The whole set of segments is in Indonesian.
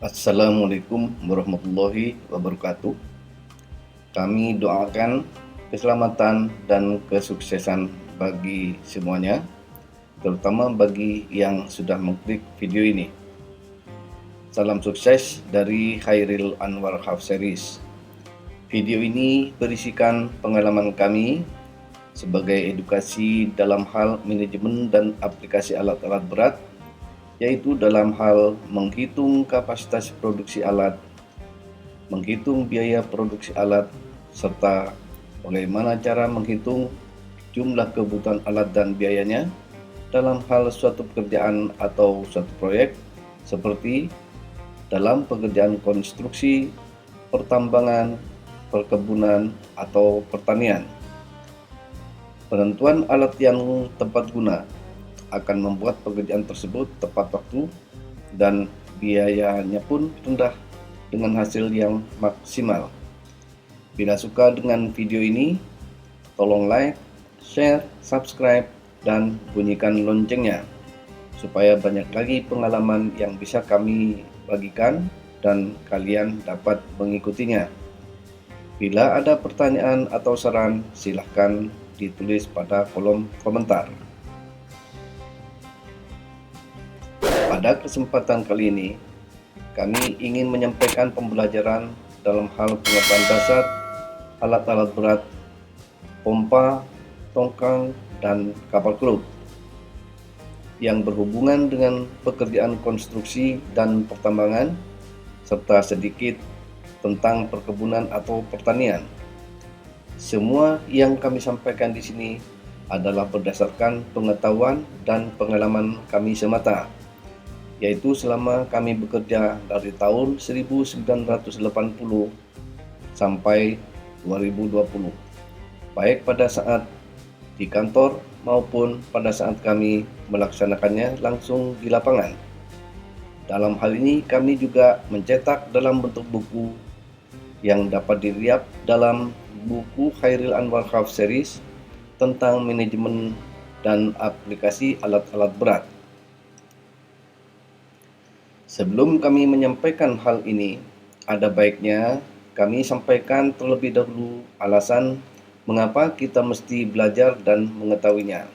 Assalamualaikum warahmatullahi wabarakatuh. Kami doakan keselamatan dan kesuksesan bagi semuanya, terutama bagi yang sudah mengklik video ini. Salam sukses dari Khairil Anwar Half Series. Video ini berisikan pengalaman kami sebagai edukasi dalam hal manajemen dan aplikasi alat-alat berat, yaitu dalam hal menghitung kapasitas produksi alat, menghitung biaya produksi alat, serta bagaimana cara menghitung jumlah kebutuhan alat dan biayanya dalam hal suatu pekerjaan atau suatu proyek, seperti dalam pekerjaan konstruksi, pertambangan, perkebunan, atau pertanian. Penentuan alat yang tepat guna akan membuat pekerjaan tersebut tepat waktu dan biayanya pun rendah dengan hasil yang maksimal. Bila suka dengan video ini, tolong like, share, subscribe, dan bunyikan loncengnya supaya banyak lagi pengalaman yang bisa kami bagikan dan kalian dapat mengikutinya. Bila ada pertanyaan atau saran, silahkan ditulis pada kolom komentar. Pada kesempatan kali ini, kami ingin menyampaikan pembelajaran dalam hal pengetahuan dasar alat-alat berat, pompa, tongkang, dan kapal kerup yang berhubungan dengan pekerjaan konstruksi dan pertambangan, serta sedikit tentang perkebunan atau pertanian. Semua yang kami sampaikan di sini adalah berdasarkan pengetahuan dan pengalaman kami semata, yaitu selama kami bekerja dari tahun 1980 sampai 2020, baik pada saat di kantor maupun pada saat kami melaksanakannya langsung di lapangan. Dalam hal ini kami juga mencetak dalam bentuk buku yang dapat dilihat dalam buku Khairil Anwar Half Series tentang manajemen dan aplikasi alat-alat berat. Sebelum kami menyampaikan hal ini, ada baiknya kami sampaikan terlebih dahulu alasan mengapa kita mesti belajar dan mengetahuinya.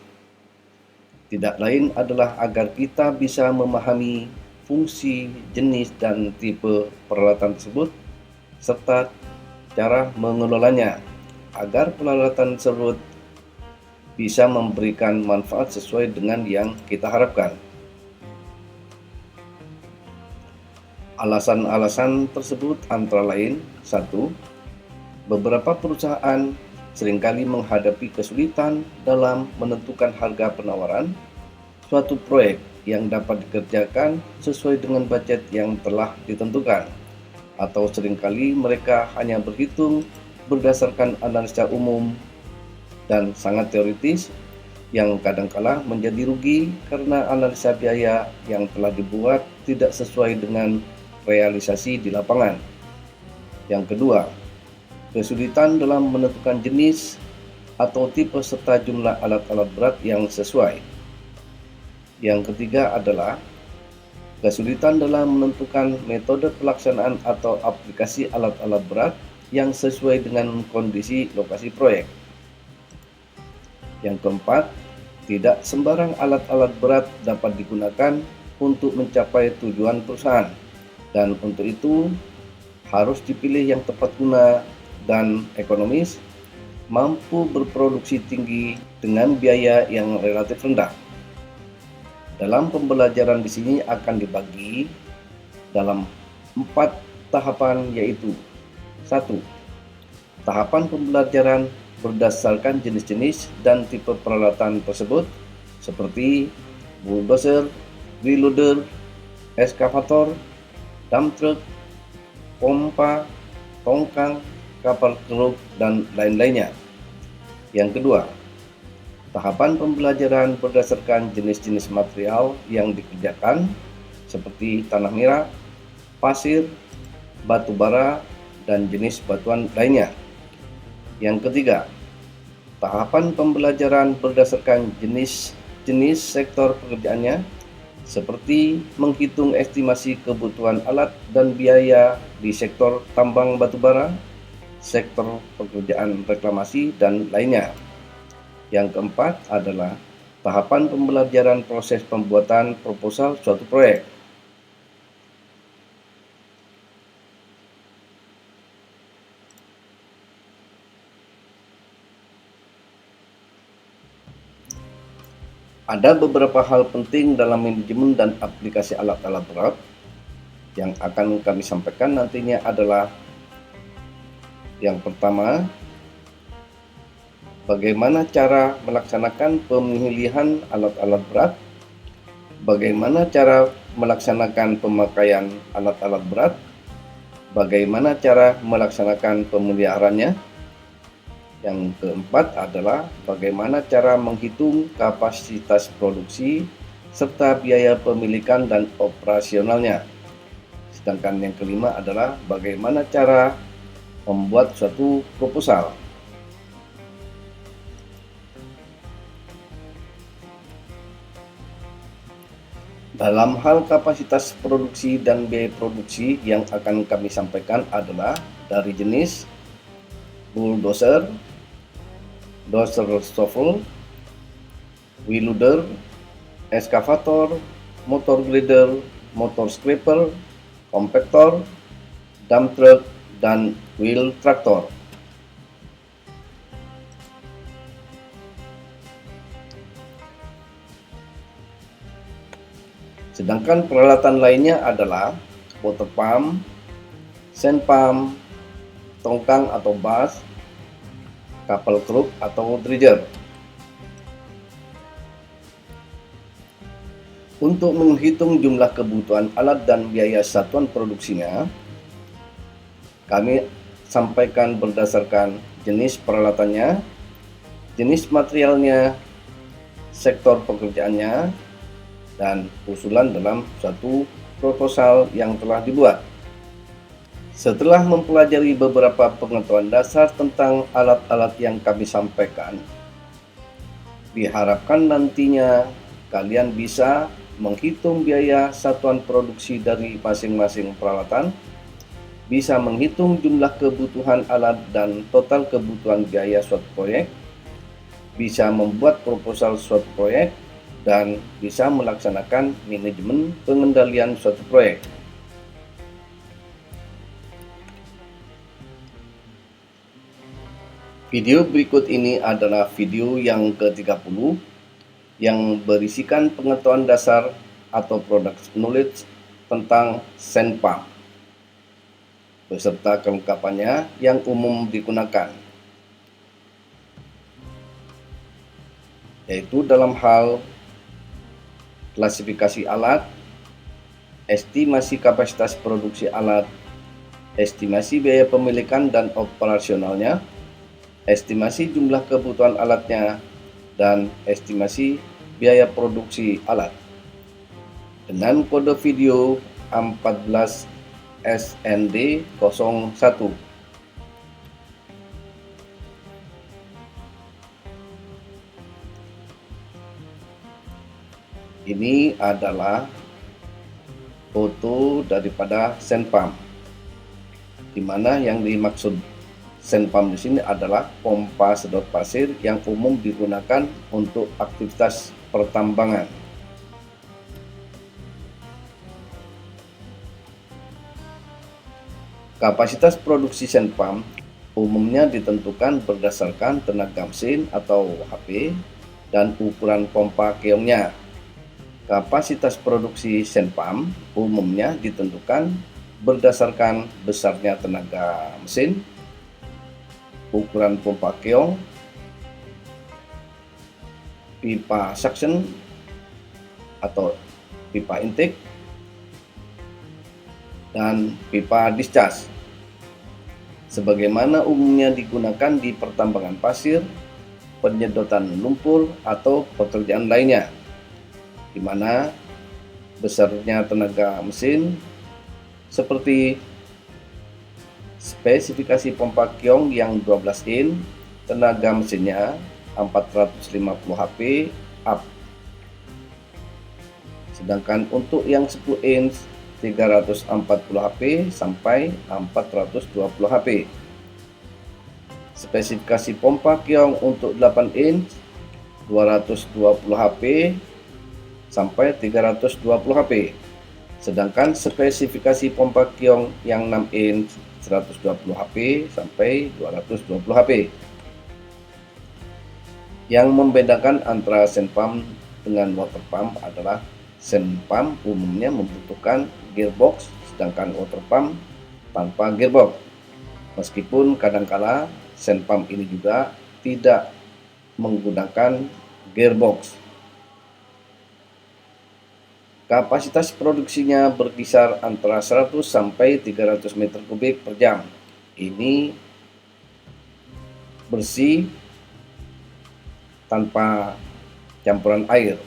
Tidak lain adalah agar kita bisa memahami fungsi, jenis, dan tipe peralatan tersebut, serta cara mengelolanya, agar peralatan tersebut bisa memberikan manfaat sesuai dengan yang kita harapkan. Alasan-alasan tersebut antara lain: 1. Beberapa perusahaan seringkali menghadapi kesulitan dalam menentukan harga penawaran suatu proyek yang dapat dikerjakan sesuai dengan budget yang telah ditentukan, atau seringkali mereka hanya berhitung berdasarkan analisa umum dan sangat teoritis yang kadangkala menjadi rugi karena analisa biaya yang telah dibuat tidak sesuai dengan realisasi di lapangan. Yang kedua, kesulitan dalam menentukan jenis atau tipe serta jumlah alat-alat berat yang sesuai. Yang ketiga adalah kesulitan dalam menentukan metode pelaksanaan atau aplikasi alat-alat berat yang sesuai dengan kondisi lokasi proyek. Yang keempat, tidak sembarang alat-alat berat dapat digunakan untuk mencapai tujuan perusahaan, dan untuk itu harus dipilih yang tepat guna dan ekonomis, mampu berproduksi tinggi dengan biaya yang relatif rendah. Dalam pembelajaran di sini akan dibagi dalam 4 tahapan, yaitu: 1. Tahapan pembelajaran berdasarkan jenis-jenis dan tipe peralatan tersebut, seperti bulldozer, wheel loader, eskavator, dump truck, pompa, tongkang, kapal kerup, dan lain-lainnya. Yang kedua, tahapan pembelajaran berdasarkan jenis-jenis material yang dikerjakan, seperti tanah merah, pasir, batu bara, dan jenis batuan lainnya. Yang ketiga, tahapan pembelajaran berdasarkan jenis sektor pekerjaannya, seperti menghitung estimasi kebutuhan alat dan biaya di sektor tambang batubara, sektor pekerjaan reklamasi, dan lainnya. Yang keempat adalah tahapan pembelajaran proses pembuatan proposal suatu proyek. Ada beberapa hal penting dalam manajemen dan aplikasi alat-alat berat yang akan kami sampaikan nantinya adalah yang pertama, bagaimana cara melaksanakan pemilihan alat-alat berat, bagaimana cara melaksanakan pemakaian alat-alat berat, bagaimana cara melaksanakan pemeliharaannya. Yang keempat adalah bagaimana cara menghitung kapasitas produksi serta biaya pemilikan dan operasionalnya. Sedangkan yang kelima adalah bagaimana cara membuat suatu proposal. Dalam hal kapasitas produksi dan biaya produksi yang akan kami sampaikan adalah dari jenis bulldozer, dozer shovel, wheel loader, eskavator, motor grader, motor scraper, kompaktor, dump truck, dan wheel traktor. Sedangkan peralatan lainnya adalah water pump, sand pump, tongkang atau bus, kapal truk atau dredger. Untuk menghitung jumlah kebutuhan alat dan biaya satuan produksinya, kami sampaikan berdasarkan jenis peralatannya, jenis materialnya, sektor pekerjaannya, dan usulan dalam suatu proposal yang telah dibuat. Setelah mempelajari beberapa pengetahuan dasar tentang alat-alat yang kami sampaikan, diharapkan nantinya kalian bisa menghitung biaya satuan produksi dari masing-masing peralatan, bisa menghitung jumlah kebutuhan alat dan total kebutuhan biaya suatu proyek, bisa membuat proposal suatu proyek, dan bisa melaksanakan manajemen pengendalian suatu proyek. Video berikut ini adalah video yang ke-30 yang berisikan pengetahuan dasar atau product knowledge tentang sand pump beserta kelengkapannya yang umum digunakan, yaitu dalam hal klasifikasi alat, estimasi kapasitas produksi alat, estimasi biaya pemilikan dan operasionalnya, estimasi jumlah kebutuhan alatnya, dan estimasi biaya produksi alat. Dengan kode video 14 SND01. Ini adalah foto daripada sand pump, di mana yang dimaksud sand pump di sini adalah pompa sedot pasir yang umum digunakan untuk aktivitas pertambangan. Kapasitas produksi sand pump umumnya ditentukan berdasarkan tenaga mesin atau HP dan ukuran pompa keongnya. Kapasitas produksi sand pump umumnya ditentukan berdasarkan besarnya tenaga mesin, ukuran pompa keong, pipa suction atau pipa intake, dan pipa discharge. Sebagaimana umumnya digunakan di pertambangan pasir, penyedotan lumpur, atau pekerjaan lainnya, di mana besarnya tenaga mesin seperti spesifikasi pompa keong yang 12 in, tenaga mesinnya 450 HP up. Sedangkan untuk yang 10 inch 340 HP sampai 420 HP. Spesifikasi pompa kiong untuk 8 inch 220 HP sampai 320 HP. Sedangkan spesifikasi pompa kiong yang 6 inch 120 HP sampai 220 HP. Yang membedakan antara sand pump dengan water pump adalah sand pump umumnya membutuhkan gearbox, sedangkan water pump tanpa gearbox. Meskipun kadangkala sand pump ini juga tidak menggunakan gearbox. Kapasitas produksinya berkisar antara 100 sampai 300 meter kubik per jam. Ini bersih tanpa campuran air.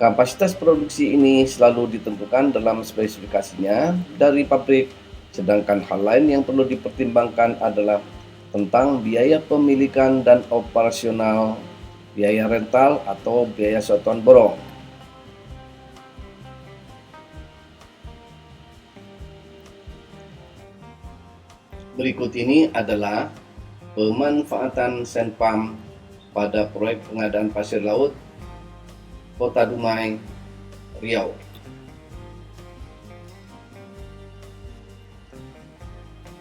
Kapasitas produksi ini selalu ditentukan dalam spesifikasinya dari pabrik, sedangkan hal lain yang perlu dipertimbangkan adalah tentang biaya pemilikan dan operasional, biaya rental atau biaya satuan borong. Berikut ini adalah pemanfaatan sand pump pada proyek pengadaan pasir laut Kota Dumai, Riau.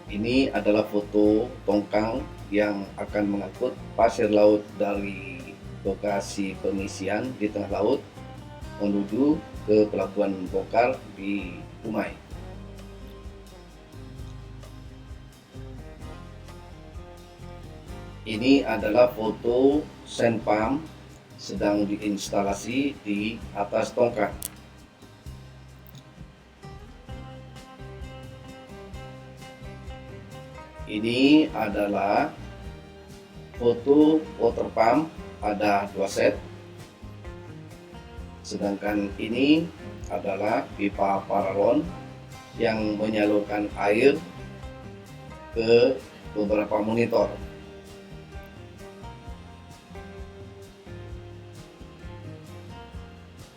Ini adalah foto tongkang yang akan mengangkut pasir laut dari lokasi pengisian di tengah laut menuju ke pelabuhan bongkar di Dumai. Ini adalah foto sand pump sedang diinstalasi di atas tongkang. Ini adalah foto water pump, ada 2 set. Sedangkan ini adalah pipa paralon yang menyalurkan air ke beberapa monitor.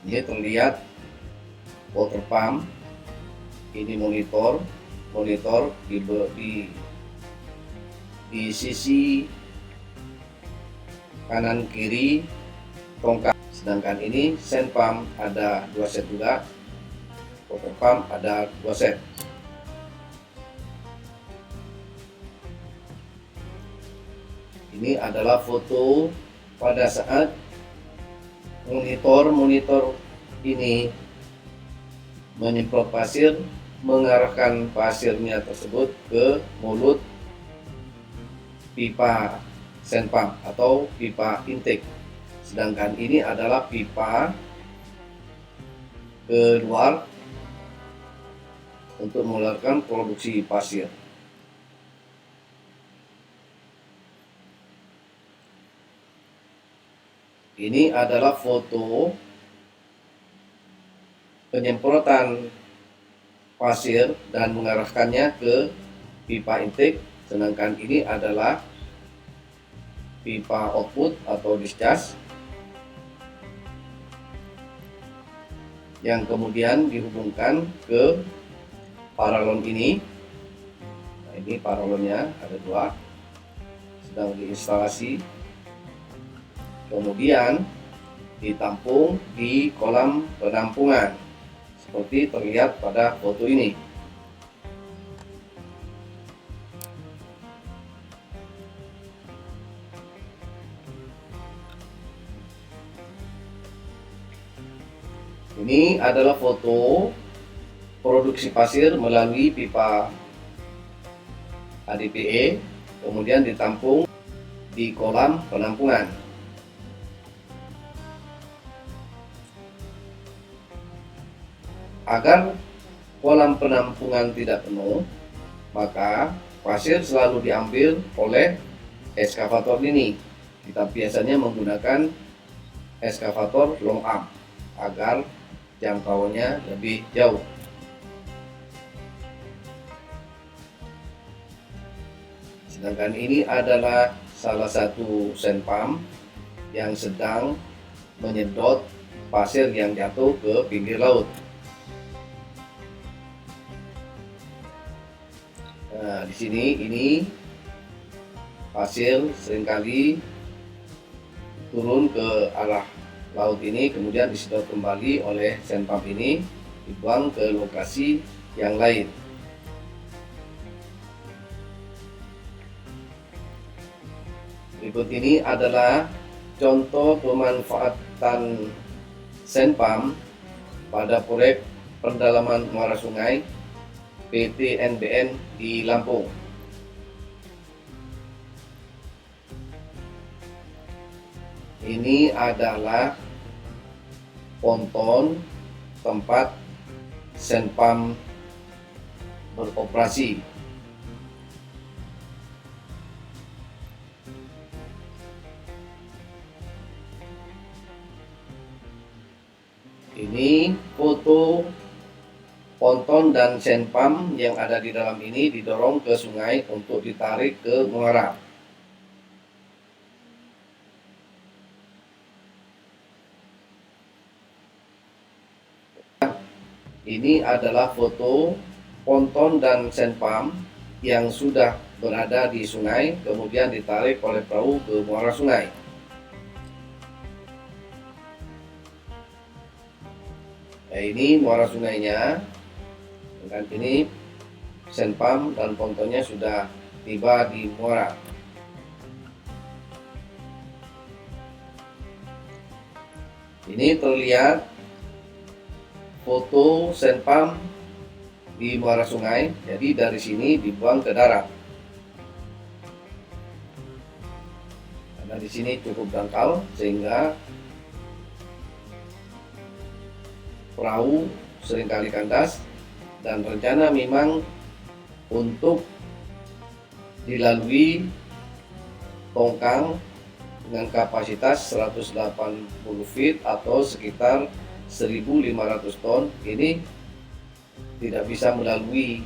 Ini terlihat water pump, ini monitor di sisi kanan kiri tongkang. Sedangkan ini sand pump ada 2 set juga, water pump ada 2 set. Ini adalah foto pada saat monitor ini menyemprot pasir, mengarahkan pasirnya tersebut ke mulut pipa sand pump atau pipa intake. Sedangkan ini adalah pipa keluar untuk mengeluarkan produksi pasir. Ini adalah foto penyemprotan pasir dan mengarahkannya ke pipa intake, sedangkan ini adalah pipa output atau discharge yang kemudian dihubungkan ke paralon ini. Nah, ini paralonnya ada 2, sedang diinstalasi, kemudian ditampung di kolam penampungan seperti terlihat pada foto ini. Ini adalah foto produksi pasir melalui pipa ADPE, kemudian ditampung di kolam penampungan. Agar kolam penampungan tidak penuh, maka pasir selalu diambil oleh eskavator ini. Kita biasanya menggunakan eskavator long arm agar jangkauannya lebih jauh. Sedangkan ini adalah salah satu sand pump yang sedang menyedot pasir yang jatuh ke pinggir laut. Nah, di sini ini pasir seringkali turun ke arah laut ini, kemudian disedot kembali oleh sand pump ini, dibuang ke lokasi yang lain. Berikut ini adalah contoh pemanfaatan sand pump pada proyek pendalaman muara sungai PT NBN di Lampung. Ini adalah ponton tempat sand pump beroperasi. Ini foto ponton dan sand pump yang ada di dalam ini didorong ke sungai untuk ditarik ke muara. Ini adalah foto ponton dan sand pump yang sudah berada di sungai, kemudian ditarik oleh perahu ke muara sungai. Nah, ini muara sungainya. Dan ini sand pump dan pontonnya sudah tiba di muara. Ini terlihat foto sand pump di muara sungai. Jadi dari sini dibuang ke darat. Karena di sini cukup dangkal sehingga perahu seringkali kandas, dan rencana memang untuk dilalui tongkang dengan kapasitas 180 feet atau sekitar 1.500 ton. Ini tidak bisa melalui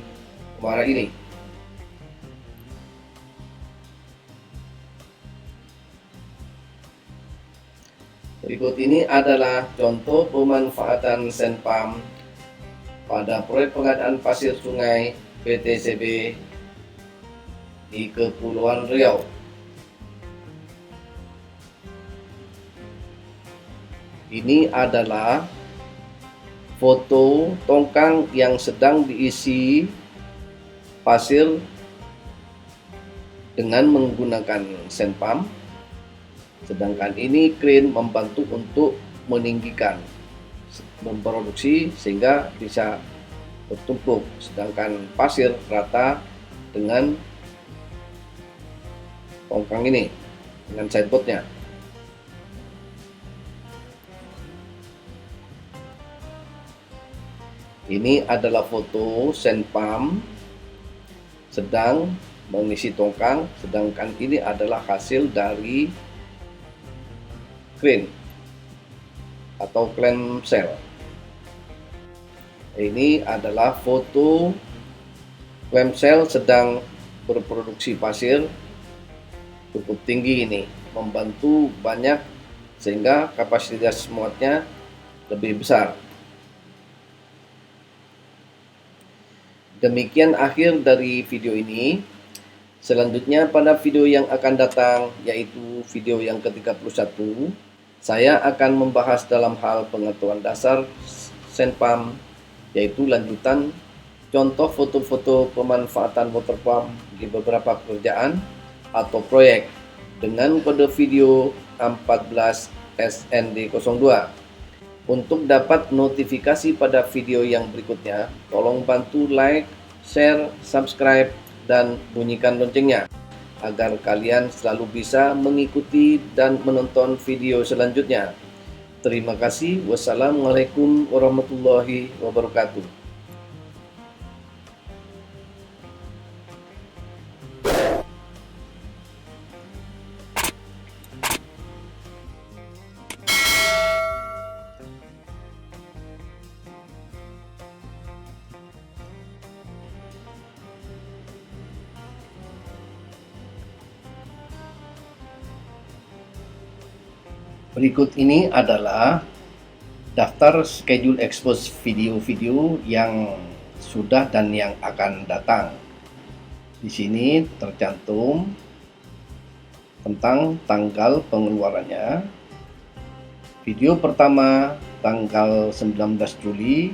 muara ini. Berikut ini adalah contoh pemanfaatan sand pump pada proyek pengadaan pasir sungai PTCB di Kepulauan Riau. Ini adalah foto tongkang yang sedang diisi pasir dengan menggunakan sand pump. Sedangkan ini crane membantu untuk meninggikan, memproduksi sehingga bisa bertumpuk, sedangkan pasir rata dengan tongkang ini, dengan sideboardnya. Ini adalah foto sand pump sedang mengisi tongkang, sedangkan ini adalah hasil dari crane atau clamshell. Ini adalah foto clamshell sedang berproduksi pasir cukup tinggi ini, membantu banyak sehingga kapasitas muatnya lebih besar. Demikian akhir dari video ini. Selanjutnya pada video yang akan datang, yaitu video yang ke-31, saya akan membahas dalam hal pengetahuan dasar sand pump, yaitu lanjutan contoh foto-foto pemanfaatan water pump di beberapa pekerjaan atau proyek dengan kode video 14 SND02. Untuk dapat notifikasi pada video yang berikutnya, tolong bantu like, share, subscribe, dan bunyikan loncengnya agar kalian selalu bisa mengikuti dan menonton video selanjutnya. Terima kasih. Wassalamualaikum warahmatullahi wabarakatuh. Berikut ini adalah daftar schedule expose video-video yang sudah dan yang akan datang. Di sini tercantum tentang tanggal pengeluarannya. Video pertama tanggal 19 Juli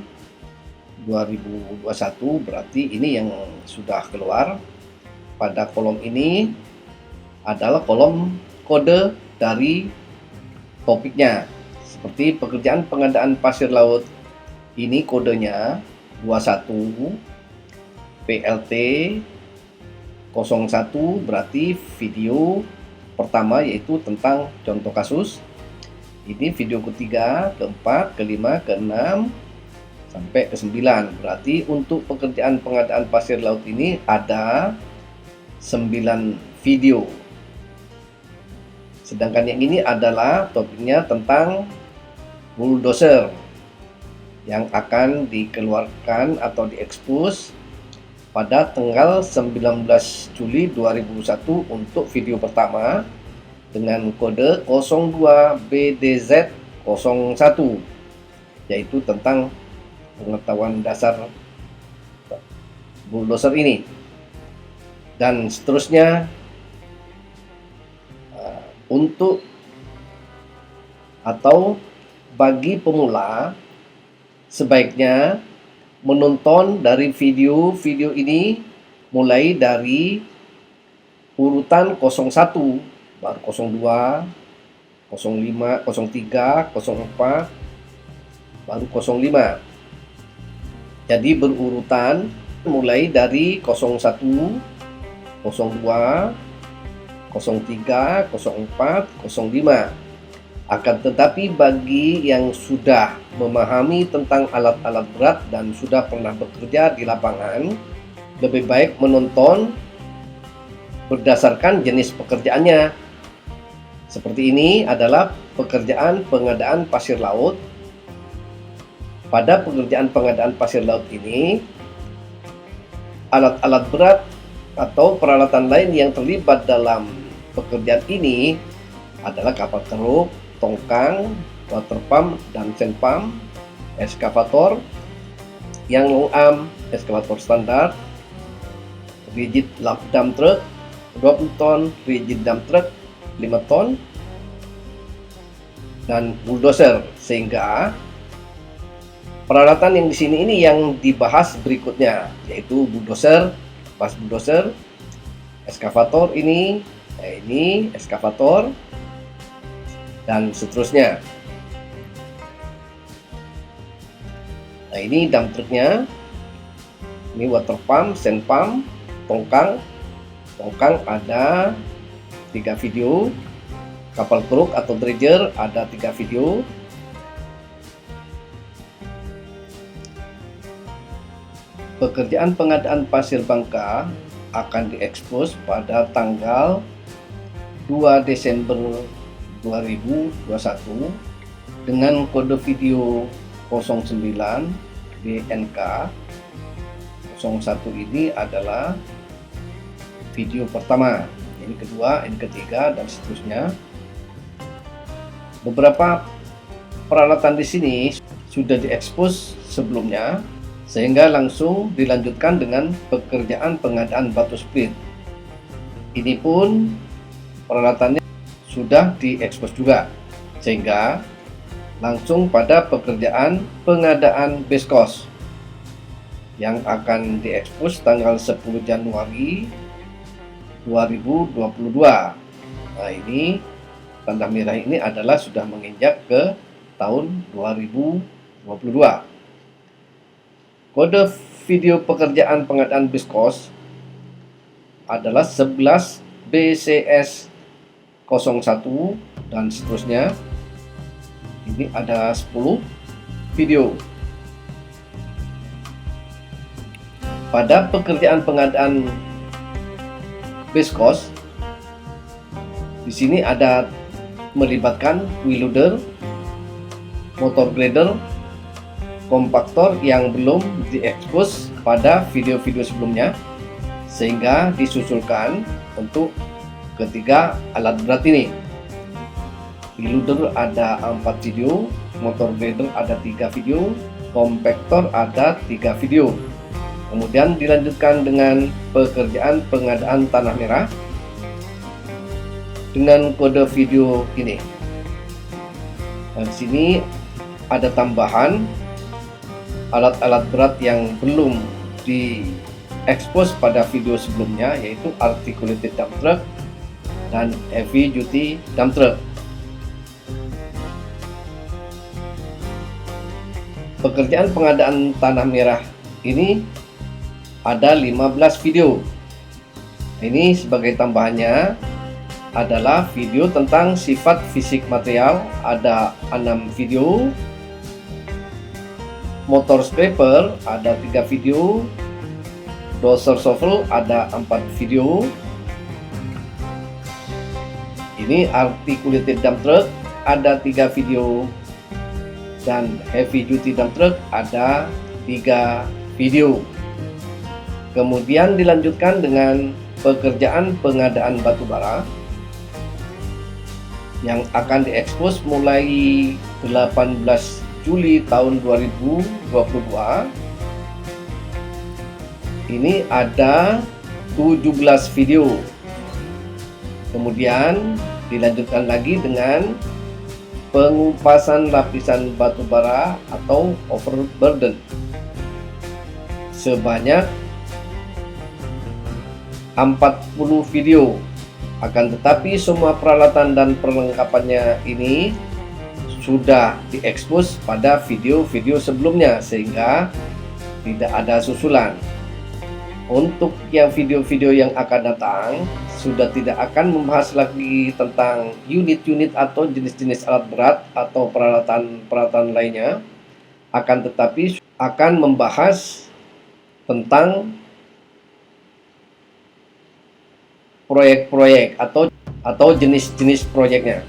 2021, berarti ini yang sudah keluar. Pada kolom ini adalah kolom kode dari topiknya, seperti pekerjaan pengadaan pasir laut. Ini kodenya 21 PLT 01, berarti video pertama yaitu tentang contoh kasus. Ini video ketiga, keempat, kelima, keenam, sampai ke-9. Berarti untuk pekerjaan pengadaan pasir laut ini ada 9 video. Sedangkan yang ini adalah topiknya tentang bulldozer yang akan dikeluarkan atau diekspos pada tanggal 19 Juli 2001 untuk video pertama dengan kode 02BDZ01, yaitu tentang pengetahuan dasar bulldozer ini. Dan seterusnya, untuk atau bagi pemula sebaiknya menonton dari video-video ini mulai dari urutan 01, baru 02, 05, 03, 04, baru 05. Jadi berurutan mulai dari 01, 02, 03, 04, 05. Akan tetapi bagi yang sudah memahami tentang alat-alat berat dan sudah pernah bekerja di lapangan, lebih baik menonton berdasarkan jenis pekerjaannya. Seperti ini adalah pekerjaan pengadaan pasir laut. Pada pekerjaan pengadaan pasir laut ini, alat-alat berat atau peralatan lain yang terlibat dalam pekerjaan ini adalah kapal keruk, tongkang, water pump dan sand pump, eskavator yang long arm, eskavator standar, rigid dump truck 20 ton, rigid dump truck 5 ton, dan bulldozer. Sehingga peralatan yang di sini ini yang dibahas berikutnya, yaitu bulldozer, pas bulldozer, eskavator ini eskavator, dan seterusnya. Nah, ini dump truknya, ini water pump, sand pump, tongkang ada 3 video, kapal keruk atau dredger ada 3 video. Pekerjaan pengadaan pasir Bangka akan diekspos pada tanggal 2 Desember 2021 dengan kode video 09 BNK 01. Ini adalah video pertama, ini kedua, ini ketiga, dan seterusnya. Beberapa peralatan di sini sudah diekspos sebelumnya, sehingga langsung dilanjutkan dengan pekerjaan pengadaan batu split. Ini pun peralatannya sudah diekspos juga, sehingga langsung pada pekerjaan pengadaan base cost yang akan diekspos tanggal 10 Januari 2022. Nah, ini tanda merah ini adalah sudah menginjak ke tahun 2022. Kode video pekerjaan pengadaan base cost adalah 11 BCS 01 dan seterusnya. Ini ada 10 video. Pada pekerjaan pengadaan base cost, di sini ada melibatkan wheel loader, motor grader, kompaktor yang belum diekspos pada video-video sebelumnya, sehingga disusulkan untuk ketiga alat berat ini. Reloader ada 4 video, motor grader ada 3 video, kompaktor ada 3 video. Kemudian dilanjutkan dengan pekerjaan pengadaan tanah merah dengan kode video ini. Dan di sini ada tambahan alat-alat berat yang belum diekspos pada video sebelumnya, yaitu articulated dump truck dan heavy duty dump truck. Pekerjaan pengadaan tanah merah ini ada 15 video. Ini sebagai tambahannya adalah video tentang sifat fisik material, ada 6 video. Motor scraper ada 3 video. Dozer shovel ada 4 video. Ini articulated dump truck ada 3 video. Dan heavy duty dump truck ada 3 video. Kemudian dilanjutkan dengan pekerjaan pengadaan batu bara yang akan diekspos mulai 18 Juli tahun 2022. Ini ada 17 video. Kemudian dilanjutkan lagi dengan pengupasan lapisan batu bara atau overburden sebanyak 40 video. Akan tetapi semua peralatan dan perlengkapannya ini sudah diekspos pada video-video sebelumnya, sehingga tidak ada susulan. Untuk yang video-video yang akan datang sudah tidak akan membahas lagi tentang unit-unit atau jenis-jenis alat berat atau peralatan-peralatan lainnya, akan tetapi akan membahas tentang proyek-proyek atau jenis-jenis proyeknya.